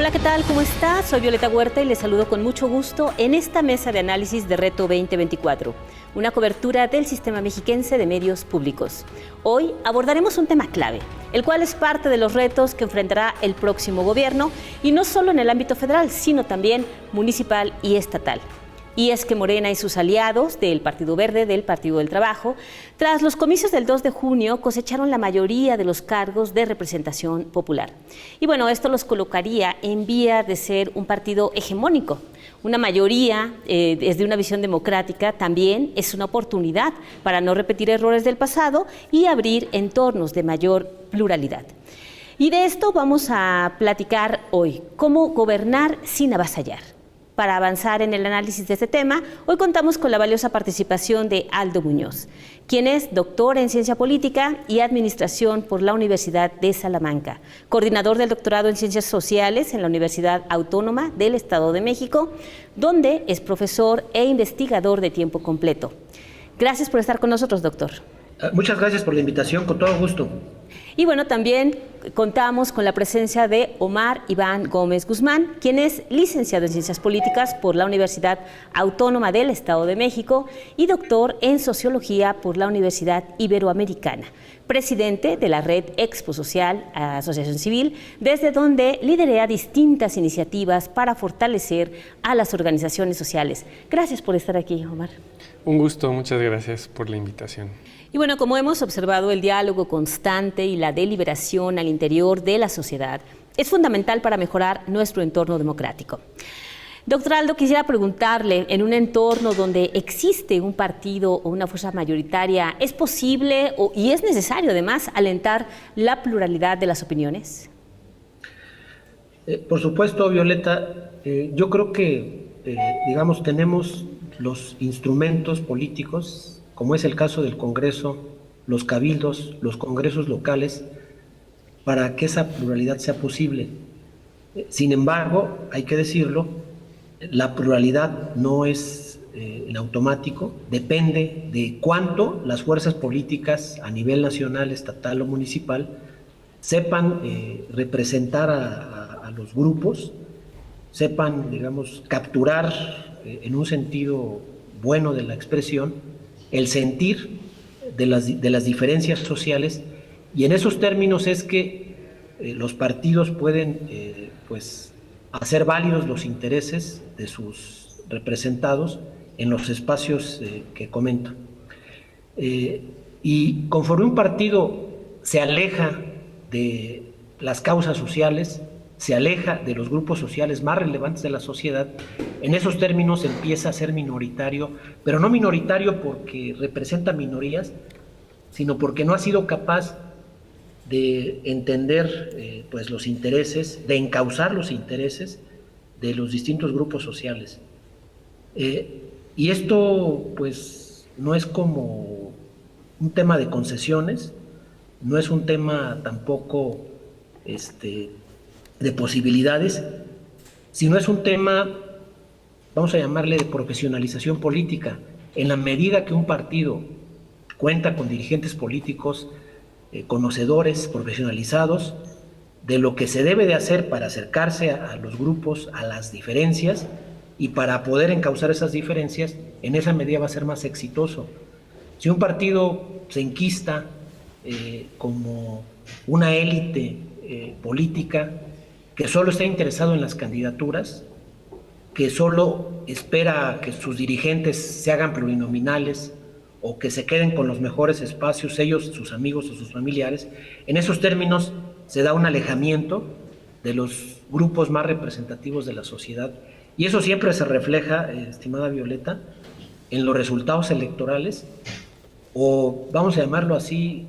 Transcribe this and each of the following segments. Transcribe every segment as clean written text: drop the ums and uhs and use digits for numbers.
Hola, ¿qué tal? ¿Cómo está? Soy Violeta Huerta y les saludo con mucho gusto en esta mesa de análisis de Reto 2024, una cobertura del Sistema Mexiquense de Medios Públicos. Hoy abordaremos un tema clave, el cual es parte de los retos que enfrentará el próximo gobierno, y no solo en el ámbito federal, sino también municipal y estatal. Y es que Morena y sus aliados del Partido Verde, del Partido del Trabajo, tras los comicios del 2 de junio, cosecharon la mayoría de los cargos de representación popular. Y bueno, esto los colocaría en vía de ser un partido hegemónico. Una mayoría, desde una visión democrática, también es una oportunidad para no repetir errores del pasado y abrir entornos de mayor pluralidad. Y de esto vamos a platicar hoy, cómo gobernar sin avasallar. Para avanzar en el análisis de este tema, hoy contamos con la valiosa participación de Aldo Muñoz, quien es doctor en Ciencia Política y Administración por la Universidad de Salamanca, coordinador del doctorado en Ciencias Sociales en la Universidad Autónoma del Estado de México, donde es profesor e investigador de tiempo completo. Gracias por estar con nosotros, doctor. Muchas gracias por la invitación, con todo gusto. Y bueno, también contamos con la presencia de Omar Iván Gómez Guzmán, quien es licenciado en Ciencias Políticas por la Universidad Autónoma del Estado de México y doctor en Sociología por la Universidad Iberoamericana, presidente de la Red Expo Social, Asociación Civil, desde donde liderea distintas iniciativas para fortalecer a las organizaciones sociales. Gracias por estar aquí, Omar. Un gusto, muchas gracias por la invitación. Y bueno, como hemos observado, el diálogo constante y la deliberación al interior de la sociedad es fundamental para mejorar nuestro entorno democrático. Doctor Aldo, quisiera preguntarle, en un entorno donde existe un partido o una fuerza mayoritaria, ¿es posible y es necesario además alentar la pluralidad de las opiniones? Por supuesto, Violeta, yo creo que, tenemos los instrumentos políticos, como es el caso del Congreso, los cabildos, los congresos locales, para que esa pluralidad sea posible. Sin embargo, hay que decirlo, la pluralidad no es en automático, depende de cuánto las fuerzas políticas a nivel nacional, estatal o municipal sepan representar a los grupos, sepan, capturar en un sentido bueno de la expresión el sentir de las diferencias sociales, y en esos términos es que los partidos pueden hacer válidos los intereses de sus representados en los espacios que comento. Y conforme un partido se aleja de las causas sociales, se aleja de los grupos sociales más relevantes de la sociedad, en esos términos empieza a ser minoritario, pero no minoritario porque representa minorías, sino porque no ha sido capaz de entender los intereses, de encauzar los intereses de los distintos grupos sociales. Y esto no es como un tema de concesiones, no es un tema tampoco de posibilidades, sino es un tema, vamos a llamarle, de profesionalización política. En la medida que un partido cuenta con dirigentes políticos conocedores, profesionalizados de lo que se debe de hacer para acercarse a los grupos, a las diferencias, y para poder encauzar esas diferencias, en esa medida va a ser más exitoso. Si un partido se enquista como una élite política que solo está interesado en las candidaturas, que solo espera que sus dirigentes se hagan plurinominales o que se queden con los mejores espacios, ellos, sus amigos o sus familiares, en esos términos se da un alejamiento de los grupos más representativos de la sociedad. Y eso siempre se refleja, estimada Violeta, en los resultados electorales, o vamos a llamarlo así,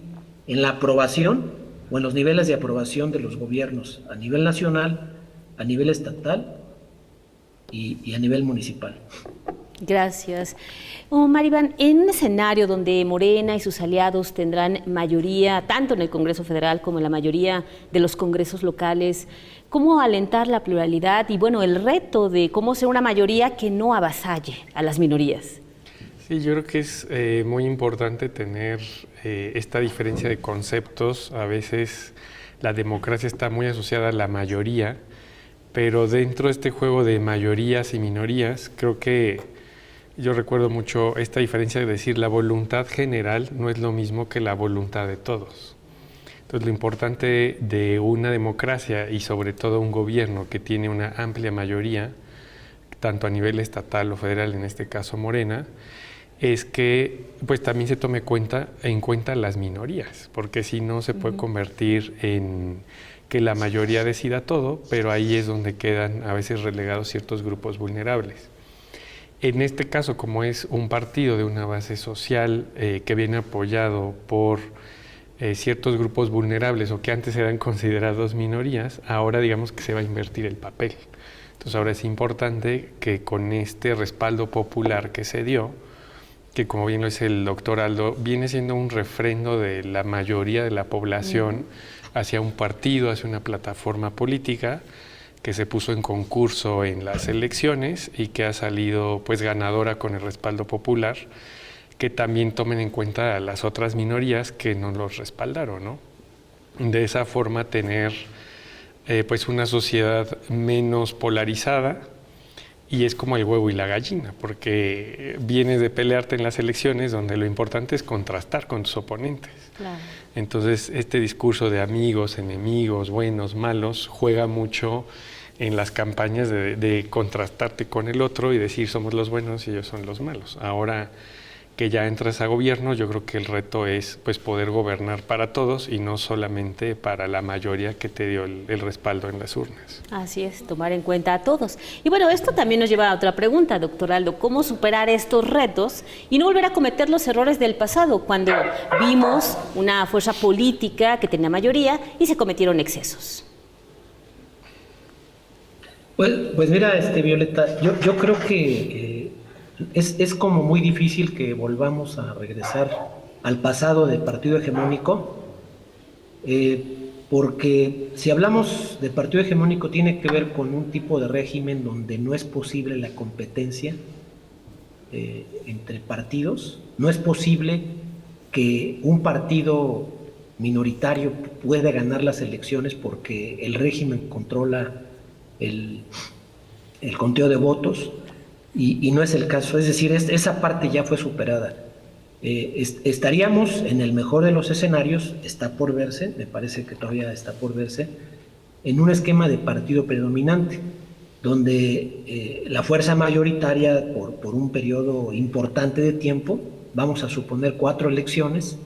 en la aprobación o en los niveles de aprobación de los gobiernos a nivel nacional, a nivel estatal y a nivel municipal. Gracias. Omar Iván, en un escenario donde Morena y sus aliados tendrán mayoría, tanto en el Congreso Federal como en la mayoría de los congresos locales, ¿cómo alentar la pluralidad y, el reto de cómo ser una mayoría que no avasalle a las minorías? Sí, yo creo que es muy importante tener esta diferencia de conceptos. A veces la democracia está muy asociada a la mayoría, pero dentro de este juego de mayorías y minorías, creo que yo recuerdo mucho esta diferencia de decir la voluntad general no es lo mismo que la voluntad de todos. Entonces, lo importante de una democracia y sobre todo un gobierno que tiene una amplia mayoría, tanto a nivel estatal o federal, en este caso Morena, es que pues también se tome en cuenta las minorías, porque si no se puede convertir en que la mayoría decida todo, pero ahí es donde quedan a veces relegados ciertos grupos vulnerables. En este caso, como es un partido de una base social que viene apoyado por ciertos grupos vulnerables o que antes eran considerados minorías, ahora digamos que se va a invertir el papel. Entonces ahora es importante que con este respaldo popular que se dio, que como bien lo dice el doctor Aldo, viene siendo un refrendo de la mayoría de la población hacia un partido, hacia una plataforma política que se puso en concurso en las elecciones y que ha salido pues ganadora con el respaldo popular, que también tomen en cuenta a las otras minorías que no los respaldaron, ¿no? De esa forma tener pues una sociedad menos polarizada, y es como el huevo y la gallina, porque vienes de pelearte en las elecciones donde lo importante es contrastar con tus oponentes. Claro. Entonces este discurso de amigos, enemigos, buenos, malos, juega mucho en las campañas de contrastarte con el otro y decir somos los buenos y ellos son los malos. Ahora que ya entras a gobierno, yo creo que el reto es pues poder gobernar para todos y no solamente para la mayoría que te dio el respaldo en las urnas. Así es, tomar en cuenta a todos. Y bueno, esto también nos lleva a otra pregunta, doctor Aldo, ¿cómo superar estos retos y no volver a cometer los errores del pasado, cuando vimos una fuerza política que tenía mayoría y se cometieron excesos? Pues mira, Violeta, yo creo que es como muy difícil que volvamos a regresar al pasado del partido hegemónico, porque si hablamos de partido hegemónico tiene que ver con un tipo de régimen donde no es posible la competencia entre partidos, no es posible que un partido minoritario pueda ganar las elecciones porque el régimen controla el conteo de votos. Y no es el caso, es decir, esa parte ya fue superada. Estaríamos, en el mejor de los escenarios, está por verse, me parece que todavía está por verse, en un esquema de partido predominante, donde la fuerza mayoritaria, por un periodo importante de tiempo, vamos a suponer 4 elecciones,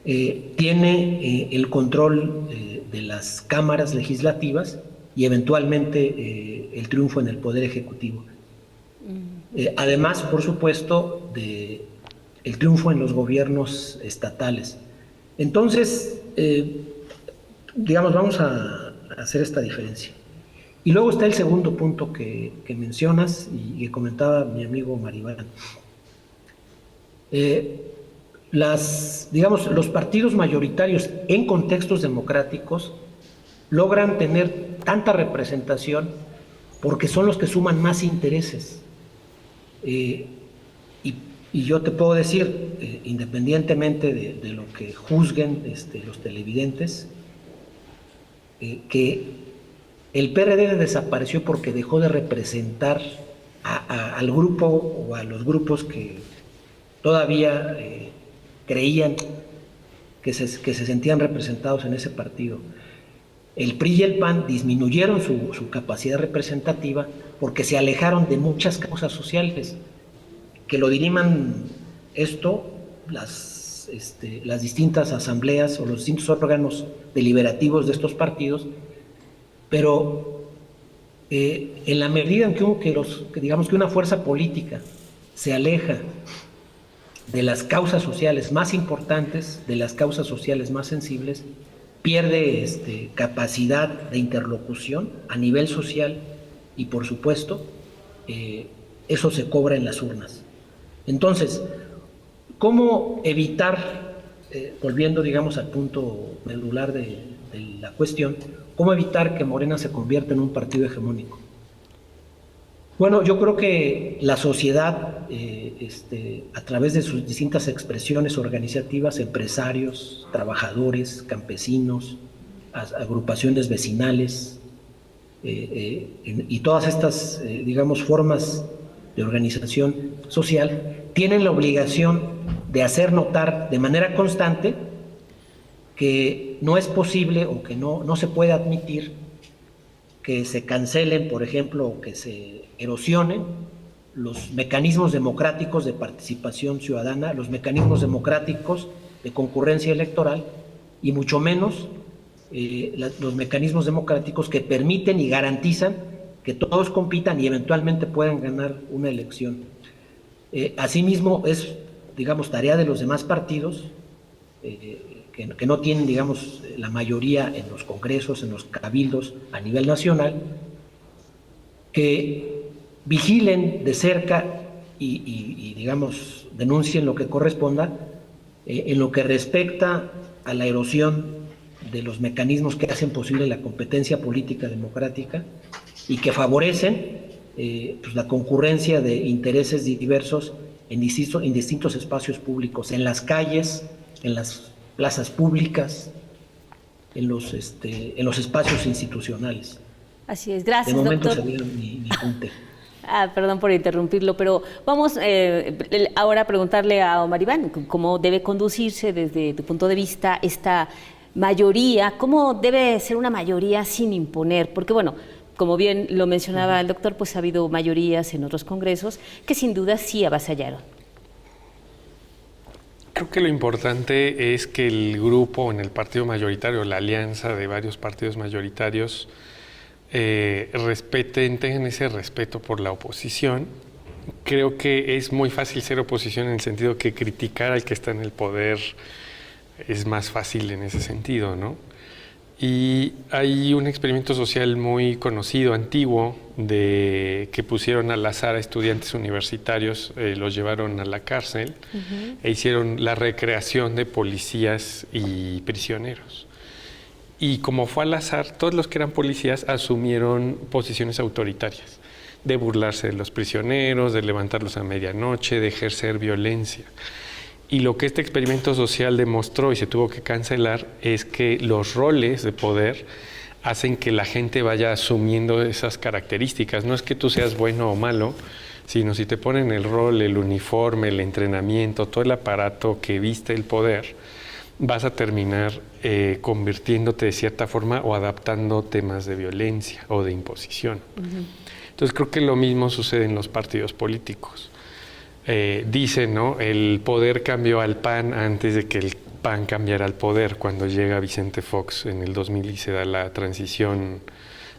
tiene el control de las cámaras legislativas y eventualmente el triunfo en el Poder Ejecutivo. Además, por supuesto, de el triunfo en los gobiernos estatales. Entonces, digamos, vamos a hacer esta diferencia. Y luego está el segundo punto que mencionas y que comentaba mi amigo Maribán. Los partidos mayoritarios en contextos democráticos logran tener tanta representación porque son los que suman más intereses. Y yo te puedo decir, independientemente de lo que juzguen los televidentes, que el PRD desapareció porque dejó de representar al grupo o a los grupos que todavía creían que se sentían representados en ese partido. El PRI y el PAN disminuyeron su capacidad representativa porque se alejaron de muchas causas sociales. Que lo diriman esto las distintas asambleas o los distintos órganos deliberativos de estos partidos, pero en la medida en que digamos que una fuerza política se aleja de las causas sociales más importantes, de las causas sociales más sensibles, pierde capacidad de interlocución a nivel social y, por supuesto, eso se cobra en las urnas. Entonces, ¿cómo evitar, volviendo, digamos, al punto medular de la cuestión, cómo evitar que Morena se convierta en un partido hegemónico? Bueno, yo creo que la sociedad, a través de sus distintas expresiones organizativas, empresarios, trabajadores, campesinos, agrupaciones vecinales, y todas estas, digamos, formas de organización social tienen la obligación de hacer notar de manera constante que no es posible o que no se puede admitir que se cancelen, por ejemplo, o que se erosionen los mecanismos democráticos de participación ciudadana, los mecanismos democráticos de concurrencia electoral y mucho menos los mecanismos democráticos que permiten y garantizan que todos compitan y eventualmente puedan ganar una elección. Asimismo, es, digamos, tarea de los demás partidos que no tienen, digamos, la mayoría en los congresos, en los cabildos a nivel nacional, que vigilen de cerca y digamos, denuncien lo que corresponda en lo que respecta a la erosión de los mecanismos que hacen posible la competencia política democrática y que favorecen pues la concurrencia de intereses diversos en distintos espacios públicos, en las calles, en las plazas públicas, en los espacios institucionales. Así es, gracias, doctor. De momento doctor. sería mi apunte. Perdón por interrumpirlo, pero vamos ahora a preguntarle a Omar Iván cómo debe conducirse desde tu punto de vista esta mayoría, cómo debe ser una mayoría sin imponer, porque bueno, como bien lo mencionaba el doctor, pues ha habido mayorías en otros congresos que sin duda sí avasallaron. Creo que lo importante es que el grupo en el partido mayoritario, la alianza de varios partidos mayoritarios, respeten, tengan ese respeto por la oposición. Creo que es muy fácil ser oposición en el sentido que criticar al que está en el poder es más fácil en ese sentido, ¿no? Y hay un experimento social muy conocido, antiguo, que pusieron al azar a estudiantes universitarios, los llevaron a la cárcel e hicieron la recreación de policías y prisioneros. Y como fue al azar, todos los que eran policías asumieron posiciones autoritarias, de burlarse de los prisioneros, de levantarlos a medianoche, de ejercer violencia. Y lo que este experimento social demostró y se tuvo que cancelar es que los roles de poder hacen que la gente vaya asumiendo esas características. No es que tú seas bueno o malo, sino si te ponen el rol, el uniforme, el entrenamiento, todo el aparato que viste el poder, vas a terminar convirtiéndote de cierta forma o adaptando temas de violencia o de imposición. Entonces creo que lo mismo sucede en los partidos políticos. Dicen, ¿no? El poder cambió al PAN antes de que el PAN cambiara al poder, cuando llega Vicente Fox en el 2000 y se da la transición,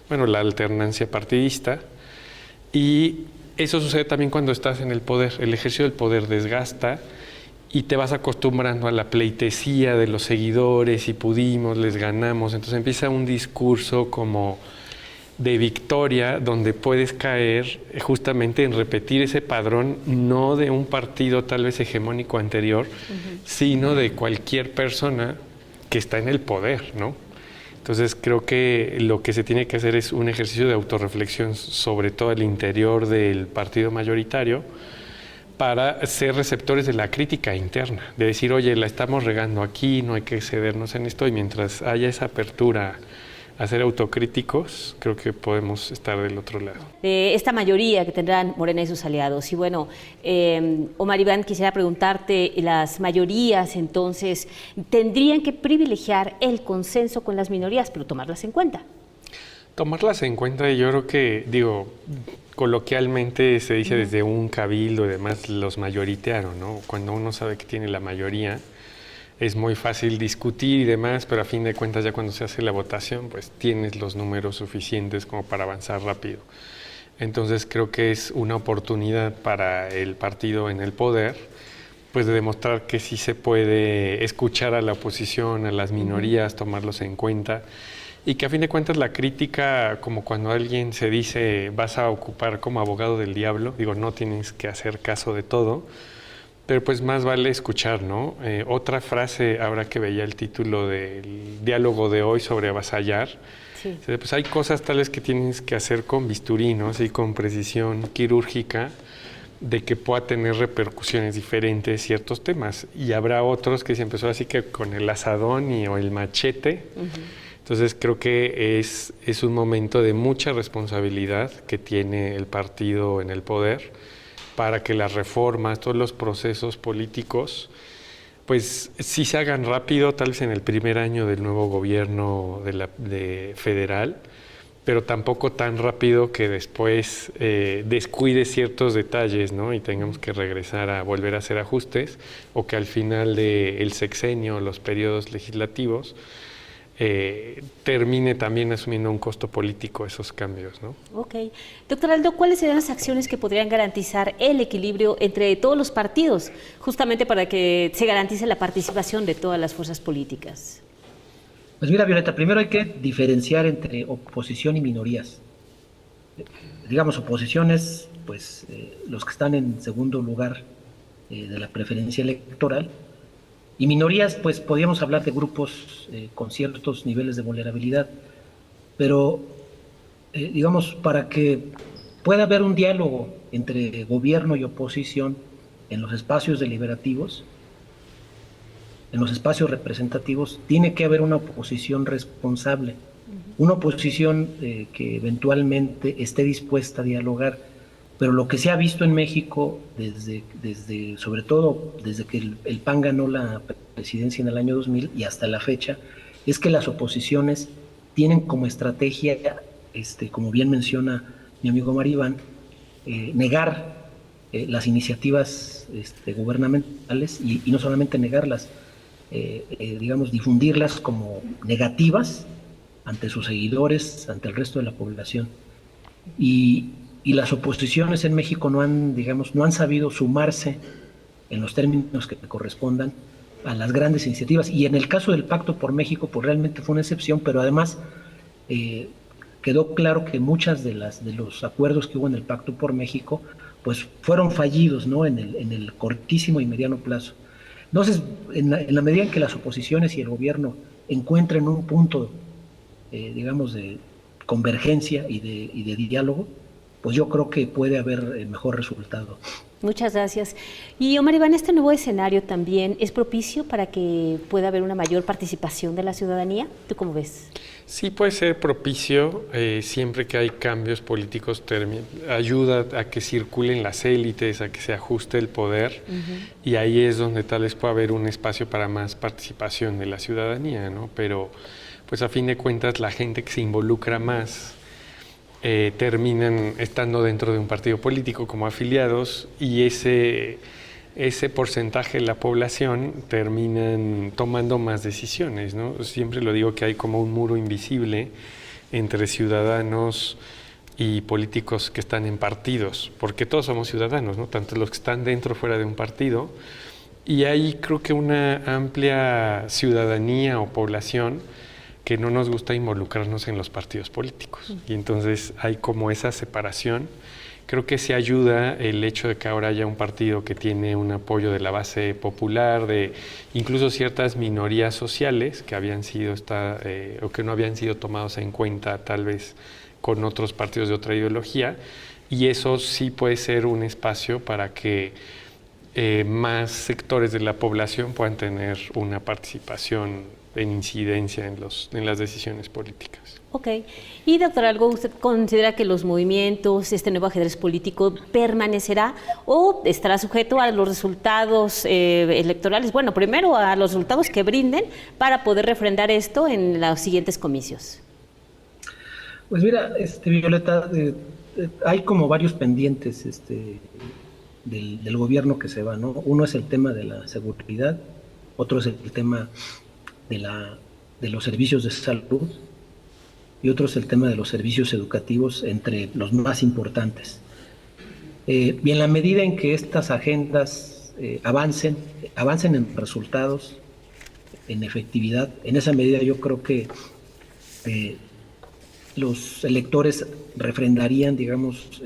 bueno, la alternancia partidista. Y eso sucede también cuando estás en el poder. El ejercicio del poder desgasta y te vas acostumbrando a la pleitesía de los seguidores y pudimos, les ganamos. Entonces empieza un discurso como de victoria, donde puedes caer justamente en repetir ese padrón, no de un partido tal vez hegemónico anterior, sino de cualquier persona que está en el poder, ¿no? Entonces creo que lo que se tiene que hacer es un ejercicio de autorreflexión sobre todo el interior del partido mayoritario para ser receptores de la crítica interna, de decir, oye, la estamos regando aquí, no hay que cedernos en esto, y mientras haya esa apertura a ser autocríticos, creo que podemos estar del otro lado. Esta mayoría que tendrán Morena y sus aliados. Y bueno, Omar Iván, quisiera preguntarte, las mayorías entonces tendrían que privilegiar el consenso con las minorías, pero tomarlas en cuenta. Tomarlas en cuenta, yo creo que, coloquialmente se dice desde un cabildo y demás, los mayoritearon, ¿no? Cuando uno sabe que tiene la mayoría, es muy fácil discutir y demás, pero a fin de cuentas ya cuando se hace la votación, pues tienes los números suficientes como para avanzar rápido. Entonces creo que es una oportunidad para el partido en el poder, pues de demostrar que sí se puede escuchar a la oposición, a las minorías, tomarlos en cuenta, y que a fin de cuentas la crítica, como cuando alguien se dice vas a ocupar como abogado del diablo, no tienes que hacer caso de todo, pero pues más vale escuchar, ¿no? Otra frase, ahora que veía el título del diálogo de hoy sobre avasallar, sí. Pues hay cosas tales que tienes que hacer con bisturí, ¿no? Así con precisión quirúrgica, de que pueda tener repercusiones diferentes ciertos temas. Y habrá otros que se empezó así que con el asadón o el machete, Entonces creo que es un momento de mucha responsabilidad que tiene el partido en el poder para que las reformas, todos los procesos políticos, pues sí se hagan rápido, tal vez en el primer año del nuevo gobierno de federal, pero tampoco tan rápido que después descuide ciertos detalles, ¿no? Y tengamos que regresar a volver a hacer ajustes, o que al final del sexenio, los periodos legislativos, termine también asumiendo un costo político esos cambios, ¿no? Ok. Doctor Aldo, ¿cuáles serían las acciones que podrían garantizar el equilibrio entre todos los partidos, justamente para que se garantice la participación de todas las fuerzas políticas? Pues mira, Violeta, primero hay que diferenciar entre oposición y minorías. Digamos, oposición es pues, los que están en segundo lugar de la preferencia electoral, y minorías, pues podríamos hablar de grupos con ciertos niveles de vulnerabilidad, pero digamos, para que pueda haber un diálogo entre gobierno y oposición en los espacios deliberativos, en los espacios representativos, tiene que haber una oposición responsable, una oposición que eventualmente esté dispuesta a dialogar. Pero lo que se ha visto en México, sobre todo desde que el PAN ganó la presidencia en el año 2000 y hasta la fecha, es que las oposiciones tienen como estrategia, como bien menciona mi amigo Maribán, negar las iniciativas gubernamentales y no solamente negarlas, digamos, difundirlas como negativas ante sus seguidores, ante el resto de la población. Y las oposiciones en México no han sabido sumarse en los términos que correspondan a las grandes iniciativas. Y en el caso del Pacto por México, pues realmente fue una excepción, pero además quedó claro que muchas de los acuerdos que hubo en el Pacto por México, pues fueron fallidos, ¿no? en el cortísimo y mediano plazo. Entonces, en la medida en que las oposiciones y el gobierno encuentren un punto, digamos, de convergencia y de diálogo, pues yo creo que puede haber mejor resultado. Muchas gracias. Y Omar Iván, ¿este nuevo escenario también es propicio para que pueda haber una mayor participación de la ciudadanía? ¿Tú cómo ves? Sí, puede ser propicio, siempre que hay cambios políticos, ayuda a que circulen las élites, a que se ajuste el poder, y ahí es donde tal vez pueda haber un espacio para más participación de la ciudadanía, ¿no? Pero pues a fin de cuentas la gente que se involucra más terminan estando dentro de un partido político como afiliados, y ese porcentaje de la población terminan tomando más decisiones, ¿no? Siempre lo digo que hay como un muro invisible entre ciudadanos y políticos que están en partidos, porque todos somos ciudadanos, ¿no? Tanto los que están dentro o fuera de un partido, y hay creo que una amplia ciudadanía o población que no nos gusta involucrarnos en los partidos políticos. Y entonces hay como esa separación. Creo que se ayuda el hecho de que ahora haya un partido que tiene un apoyo de la base popular, de incluso ciertas minorías sociales que habían sido o que no habían sido tomados en cuenta tal vez con otros partidos de otra ideología, y eso sí puede ser un espacio para que más sectores de la población puedan tener una participación en incidencia en las decisiones políticas. Ok. Y doctor Aldo, ¿usted considera que los movimientos, este nuevo ajedrez político permanecerá o estará sujeto a los resultados electorales? Bueno, primero a los resultados que brinden para poder refrendar esto en los siguientes comicios. Pues mira, Violeta, hay como varios pendientes del gobierno que se va, ¿no? Uno es el tema de la seguridad, otro es el tema de los servicios de salud, y otro es el tema de los servicios educativos, entre los más importantes. Y en la medida en que estas agendas avancen en resultados, en efectividad, en esa medida yo creo que los electores refrendarían, digamos,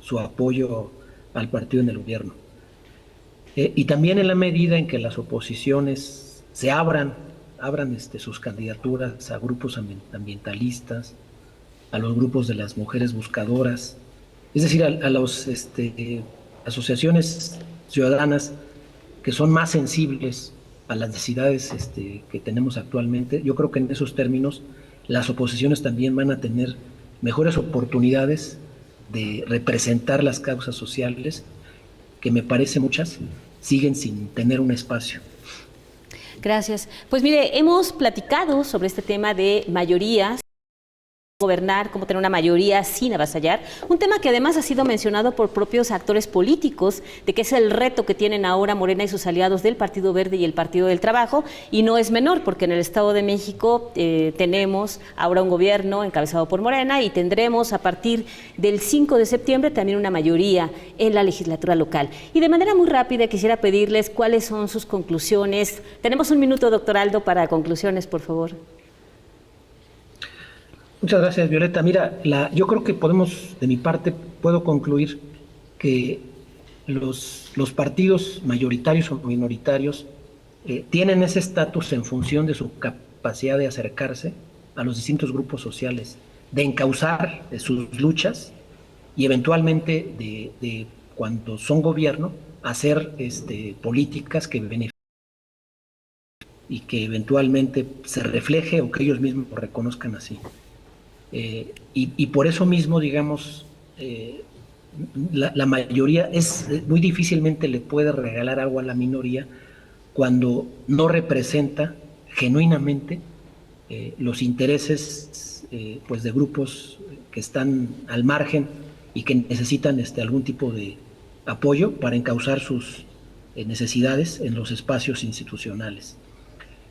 su apoyo al partido en el gobierno. Y también en la medida en que las oposiciones se abran sus candidaturas a grupos ambientalistas, a los grupos de las mujeres buscadoras, es decir, a las asociaciones ciudadanas que son más sensibles a las necesidades que tenemos actualmente. Yo creo que en esos términos las oposiciones también van a tener mejores oportunidades de representar las causas sociales, que me parece muchas siguen sin tener un espacio. Gracias. Pues mire, hemos platicado sobre este tema de mayorías, gobernar, cómo tener una mayoría sin avasallar, un tema que además ha sido mencionado por propios actores políticos, de que es el reto que tienen ahora Morena y sus aliados del Partido Verde y el Partido del Trabajo, y no es menor, porque en el Estado de México tenemos ahora un gobierno encabezado por Morena y tendremos a partir del 5 de septiembre también una mayoría en la legislatura local. Y de manera muy rápida quisiera pedirles cuáles son sus conclusiones. Tenemos un minuto, doctor Aldo, para conclusiones, por favor. Muchas gracias, Violeta. Mira, yo creo que de mi parte, puedo concluir que los partidos mayoritarios o minoritarios tienen ese estatus en función de su capacidad de acercarse a los distintos grupos sociales, de encauzar sus luchas y eventualmente de cuando son gobierno, hacer políticas que beneficien y que eventualmente se refleje o que ellos mismos lo reconozcan así. Y por eso mismo, digamos, la mayoría muy difícilmente le puede regalar algo a la minoría cuando no representa genuinamente los intereses pues de grupos que están al margen y que necesitan algún tipo de apoyo para encauzar sus necesidades en los espacios institucionales.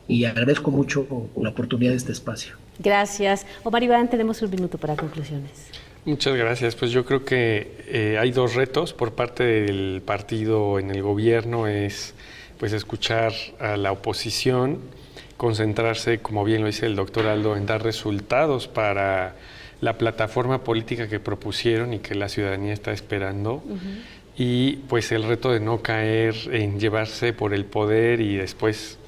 Y agradezco mucho la oportunidad de este espacio. Gracias. Omar Iván, tenemos un minuto para conclusiones. Muchas gracias. Pues yo creo que hay dos retos por parte del partido en el gobierno, es pues escuchar a la oposición, concentrarse, como bien lo dice el doctor Aldo, en dar resultados para la plataforma política que propusieron y que la ciudadanía está esperando. Y pues el reto de no caer en llevarse por el poder y después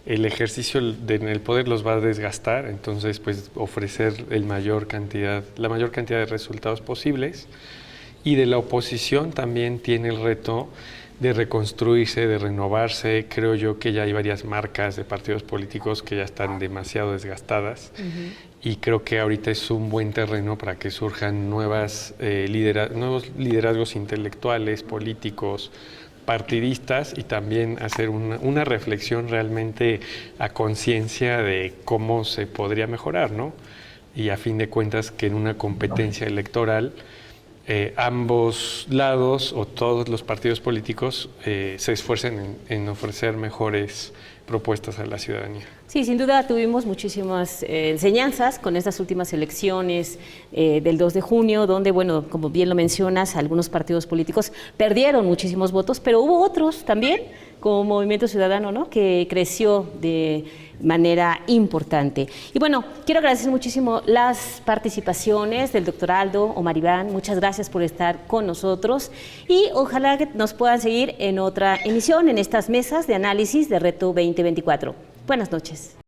el ejercicio en el poder los va a desgastar, entonces pues ofrecer la mayor cantidad de resultados posibles. Y de la oposición también tiene el reto de reconstruirse, de renovarse. Creo yo que ya hay varias marcas de partidos políticos que ya están demasiado desgastadas y creo que ahorita es un buen terreno para que surjan nuevos liderazgos intelectuales, políticos, partidistas, y también hacer una reflexión realmente a conciencia de cómo se podría mejorar, ¿no? Y a fin de cuentas que en una competencia electoral ambos lados o todos los partidos políticos se esfuercen en ofrecer mejores propuestas a la ciudadanía. Sí, sin duda tuvimos muchísimas enseñanzas con estas últimas elecciones del 2 de junio, donde, bueno, como bien lo mencionas, algunos partidos políticos perdieron muchísimos votos, pero hubo otros también, como Movimiento Ciudadano, ¿no?, que creció de manera importante. Y bueno, quiero agradecer muchísimo las participaciones del doctor Aldo, Omar Iván, muchas gracias por estar con nosotros y ojalá que nos puedan seguir en otra emisión en estas mesas de análisis de Reto 2024. Buenas noches.